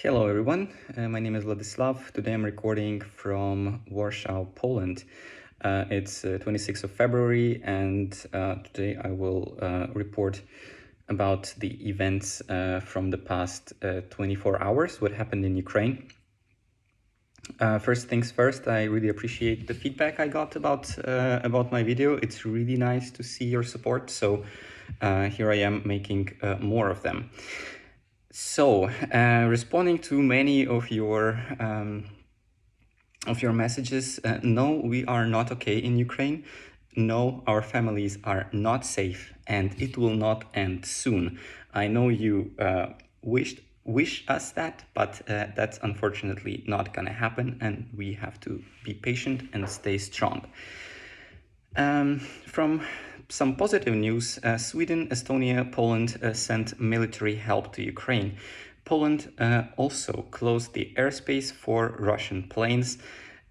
Hello everyone, my name is Vladislav. Today I'm recording from Warsaw, Poland. It's 26th of February and today I will report about the events from the past 24 hours, what happened in Ukraine. First things first, I really appreciate the feedback I got about my video. It's really nice to see your support, so here I am making more of them. So, responding to many of your messages, no, we are not okay in Ukraine. No, our families are not safe, and it will not end soon. I know you wish us that, but that's unfortunately not gonna happen, and we have to be patient and stay strong. From some positive news, Sweden, Estonia, Poland sent military help to Ukraine. Poland also closed the airspace for Russian planes.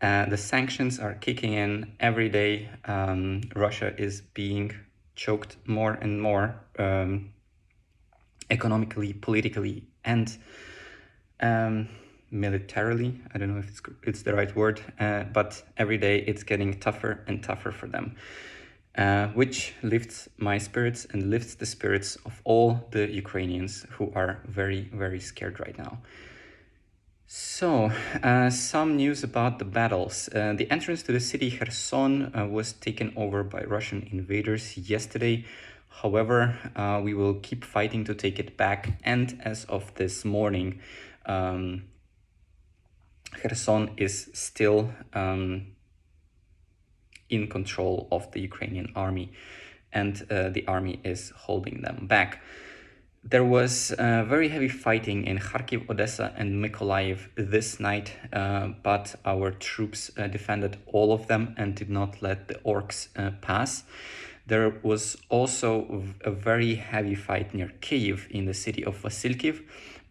The sanctions are kicking in every day. Russia is being choked more and more economically, politically, and militarily. I don't know if it's the right word, but every day it's getting tougher and tougher for them, which lifts my spirits and lifts the spirits of all the Ukrainians who are very, very scared right now. So, some news about the battles. The entrance to the city Kherson was taken over by Russian invaders yesterday. However, we will keep fighting to take it back, and as of this morning, Kherson is still in control of the Ukrainian army, and the army is holding them back. There was very heavy fighting in Kharkiv, Odessa, and Mykolaiv this night, but our troops defended all of them and did not let the orcs pass. There was also a very heavy fight near Kyiv in the city of Vasilkiv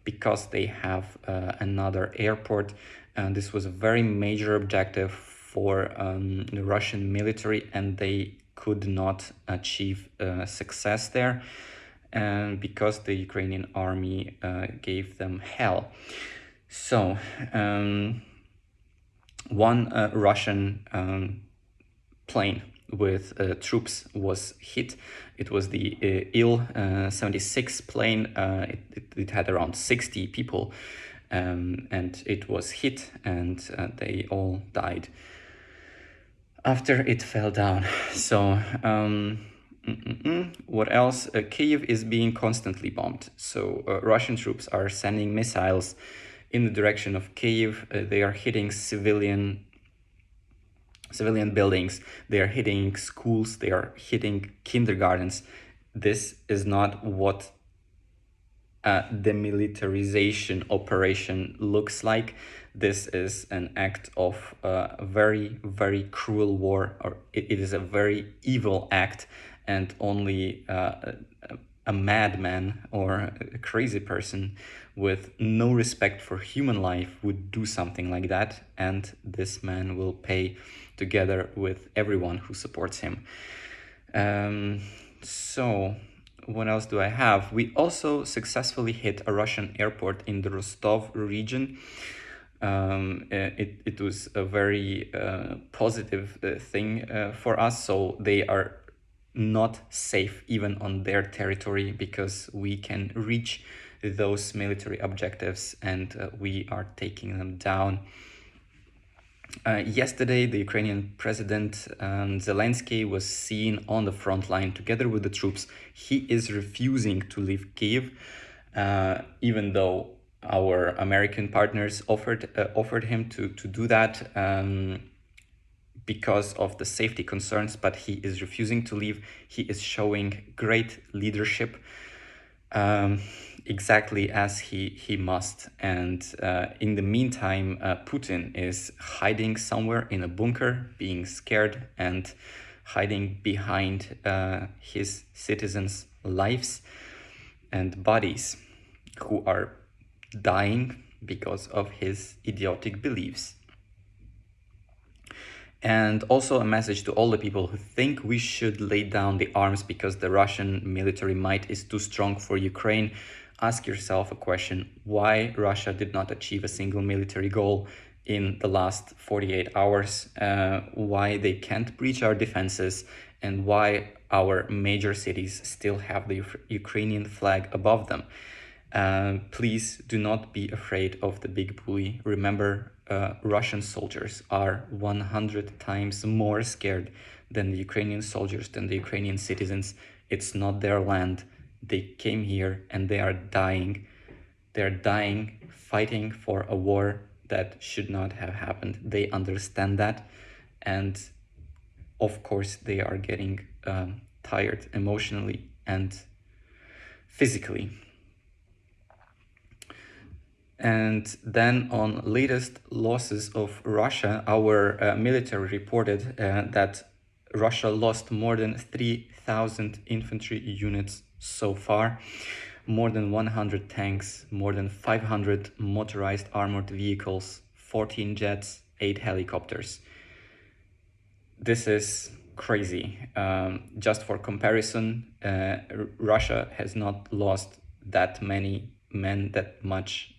because they have another airport. This was a very major objective for the Russian military, and they could not achieve success there, and because the Ukrainian army gave them hell. So one Russian plane with troops was hit. It was the Il-76 plane. It had around 60 people, and it was hit, and they all died after it fell down. So what else? Kyiv is being constantly bombed. So Russian troops are sending missiles in the direction of Kyiv. They are hitting civilian buildings. They are hitting schools. They are hitting kindergartens. This is not what demilitarization operation looks like. This is an act of a very, very cruel war, or it is a very evil act, and only a madman or a crazy person with no respect for human life would do something like that, and this man will pay together with everyone who supports him. So what else do I have? We also successfully hit a Russian airport in the Rostov region. It was a very positive thing for us. So they are not safe even on their territory, because we can reach those military objectives, and we are taking them down. Yesterday, the Ukrainian President Zelensky was seen on the front line together with the troops. He is refusing to leave Kyiv, even though our American partners offered him to do that because of the safety concerns, but he is refusing to leave. He is showing great leadership, exactly as he must. And in the meantime, Putin is hiding somewhere in a bunker, being scared and hiding behind his citizens' lives and bodies, who are dying because of his idiotic beliefs. And also a message to all the people who think we should lay down the arms because the Russian military might is too strong for Ukraine. ask yourself a question: why Russia did not achieve a single military goal in the last 48 hours, why they can't breach our defenses, and why our major cities still have the Ukrainian flag above them. Please do not be afraid of the big bully. Remember, Russian soldiers are 100 times more scared than the Ukrainian soldiers, than the Ukrainian citizens. It's not their land. They came here and they are dying. They're dying fighting for a war that should not have happened. They understand that. And of course, they are getting tired emotionally and physically. And then on latest losses of Russia, our military reported that Russia lost more than 3,000 infantry units so far, more than 100 tanks, more than 500 motorized armored vehicles, 14 jets, 8 helicopters. This is crazy. Just for comparison, Russia has not lost that many men, that much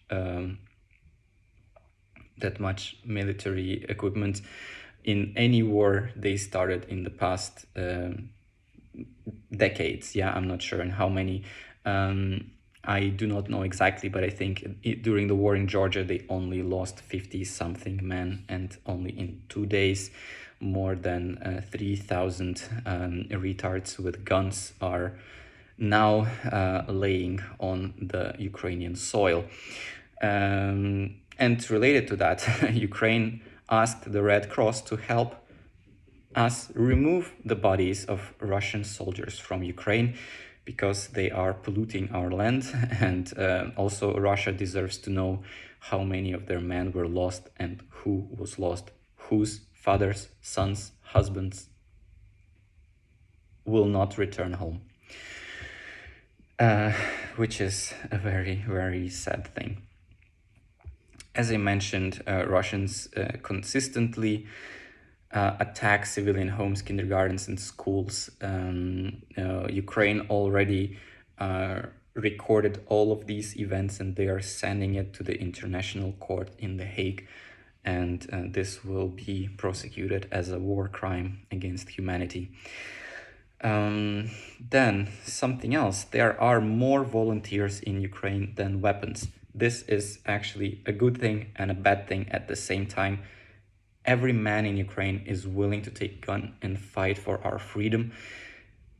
military equipment in any war they started in the past decades. Yeah, I'm not sure in how many. I do not know exactly, but I think during the war in Georgia, they only lost 50-something men, and only in 2 days, more than 3,000 retards with guns are now laying on the Ukrainian soil. And related to that, Ukraine asked the Red Cross to help us remove the bodies of Russian soldiers from Ukraine, because they are polluting our land. And also Russia deserves to know how many of their men were lost and who was lost, whose fathers, sons, husbands will not return home. Which is a very, very sad thing. As I mentioned, Russians consistently attack civilian homes, kindergartens, and schools. Ukraine already recorded all of these events, and they are sending it to the International Court in The Hague. And this will be prosecuted as a war crime against humanity. Then something else, there are more volunteers in Ukraine than weapons. This is actually a good thing and a bad thing at the same time. Every man in Ukraine is willing to take a gun and fight for our freedom,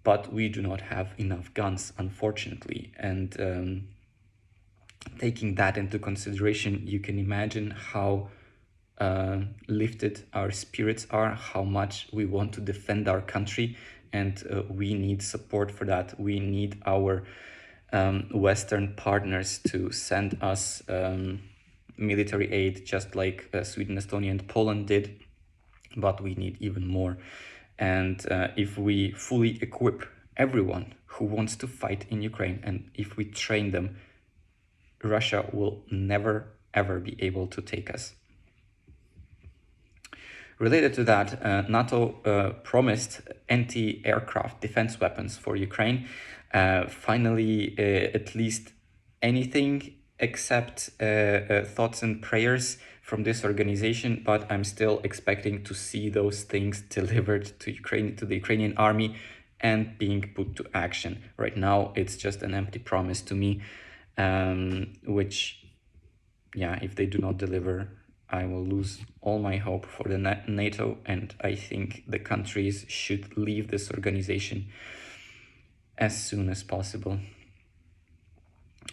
but we do not have enough guns, unfortunately. And taking that into consideration, you can imagine how lifted our spirits are, how much we want to defend our country, and we need support for that. We need our Western partners to send us military aid, just like Sweden, Estonia, and Poland did, but we need even more. And if we fully equip everyone who wants to fight in Ukraine, and if we train them, Russia will never, ever be able to take us. Related to that, NATO promised anti-aircraft defense weapons for Ukraine. Finally, at least anything except thoughts and prayers from this organization, but I'm still expecting to see those things delivered to Ukraine, to the Ukrainian army, and being put to action. Right now, it's just an empty promise to me, which, yeah, if they do not deliver, I will lose all my hope for the NATO, and I think the countries should leave this organization as soon as possible.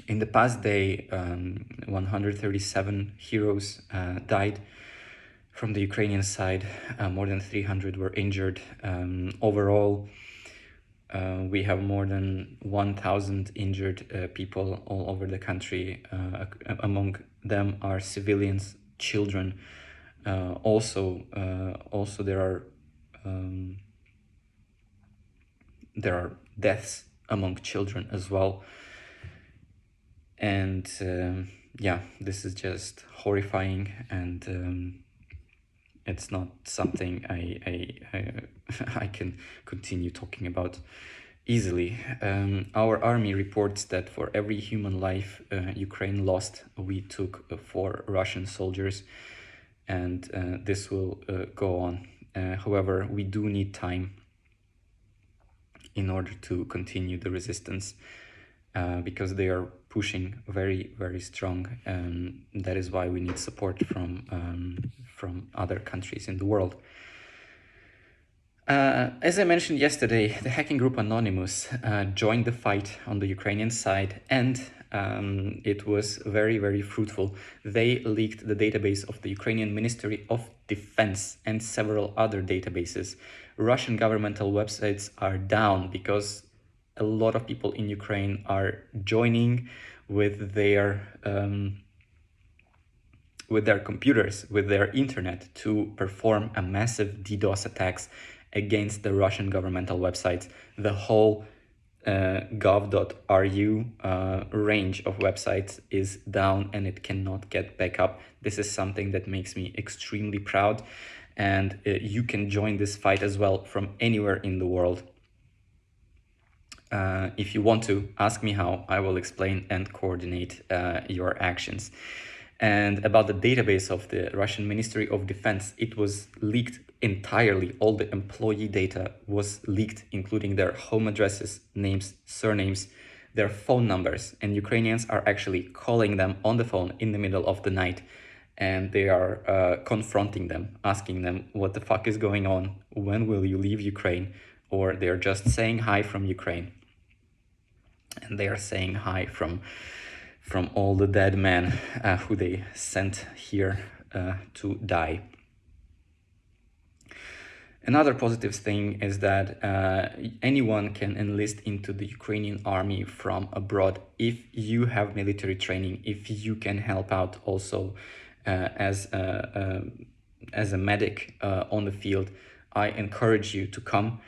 In the past day, 137 heroes died from the Ukrainian side. More than 300 were injured. Overall, we have more than 1,000 injured people all over the country. Among them are civilians, children. Also there are deaths among children as well. And yeah, this is just horrifying, and it's not something I can continue talking about. easily. Our army reports that for every human life Ukraine lost, we took 4 Russian soldiers, and this will go on. However, we do need time in order to continue the resistance because they are pushing very, very strong. That is why we need support from other countries in the world. As I mentioned yesterday, the hacking group Anonymous joined the fight on the Ukrainian side, and it was very, very fruitful. They leaked the database of the Ukrainian Ministry of Defense and several other databases. Russian governmental websites are down because a lot of people in Ukraine are joining with their computers, with their internet, to perform a massive DDoS attacks against the Russian governmental websites. The whole gov.ru range of websites is down and it cannot get back up. This is something that makes me extremely proud, and you can join this fight as well from anywhere in the world. If you want to, ask me how. I will explain and coordinate your actions. And about the database of the Russian Ministry of Defense, it was leaked entirely. All the employee data was leaked, including their home addresses, names, surnames, their phone numbers. And Ukrainians are actually calling them on the phone in the middle of the night. And they are confronting them, asking them what the fuck is going on, when will you leave Ukraine? Or they're just saying hi from Ukraine. And they are saying hi from all the dead men who they sent here to die. Another positive thing is that anyone can enlist into the Ukrainian army from abroad if you have military training, if you can help out also as a medic on the field. I encourage you to come.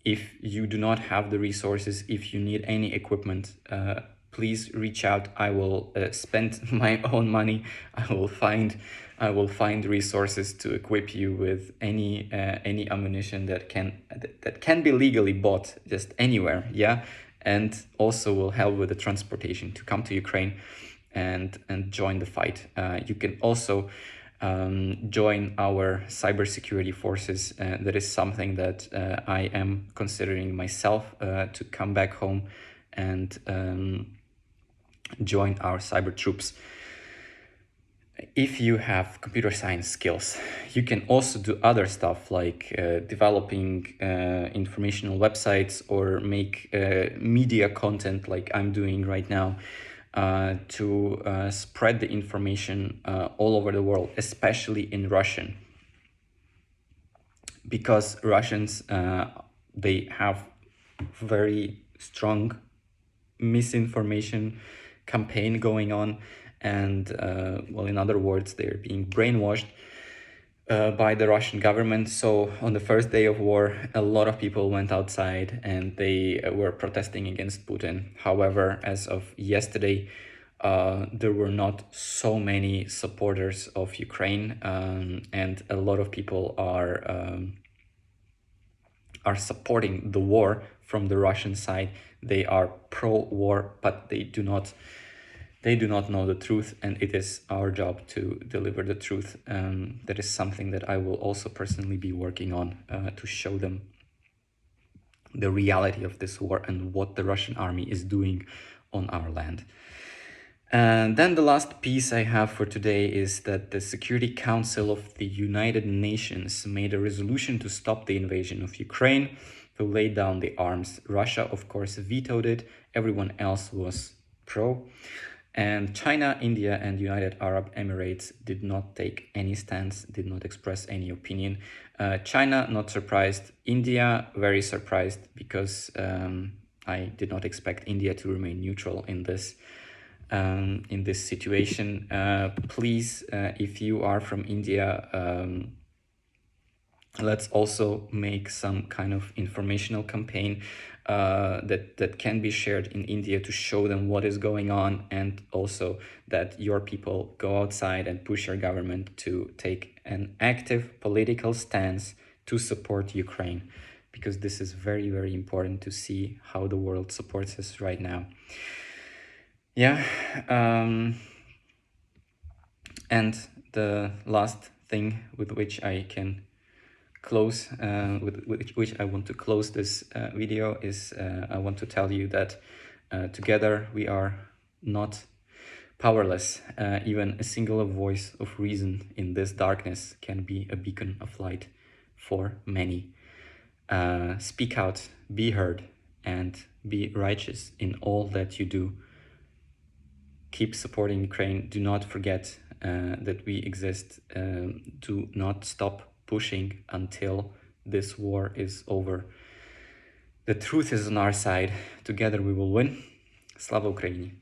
If you do not have the resources, if you need any equipment, please reach out. I will spend my own money. I will find resources to equip you with any ammunition that can be legally bought just anywhere. Yeah, and also will help with the transportation to come to Ukraine and join the fight. You can also join our cybersecurity forces. That is something that I am considering myself to come back home and join our cyber troops. If you have computer science skills, you can also do other stuff like developing informational websites or make media content like I'm doing right now to spread the information all over the world, especially in Russian. Because Russians, they have very strong misinformation campaign going on, and well, in other words, they're being brainwashed by the Russian government. So on the first day of war, a lot of people went outside and they were protesting against Putin. However, as of yesterday, there were not so many supporters of Ukraine, and a lot of people are supporting the war from the Russian side. They are pro-war, but they do not know the truth, and it is our job to deliver the truth. That is something that I will also personally be working on to show them the reality of this war and what the Russian army is doing on our land. And then the last piece I have for today is that the Security Council of the United Nations made a resolution to stop the invasion of Ukraine, to lay down the arms. Russia, of course, vetoed it. Everyone else was pro. And China, India, and United Arab Emirates did not take any stance, did not express any opinion. China, not surprised. India, very surprised, because I did not expect India to remain neutral in this situation. Please, if you are from India, let's also make some kind of informational campaign that can be shared in India to show them what is going on, and also that your people go outside and push your government to take an active political stance to support Ukraine, because this is very, very important to see how the world supports us right now. Yeah. And the last thing with which I can close, with which I want to close this video is I want to tell you that together we are not powerless. Even a single voice of reason in this darkness can be a beacon of light for many. Speak out, be heard, and be righteous in all that you do. Keep supporting Ukraine. Do not forget that we exist. Do not stop pushing until this war is over. The truth is on our side. Together we will win. Slava Ukraini!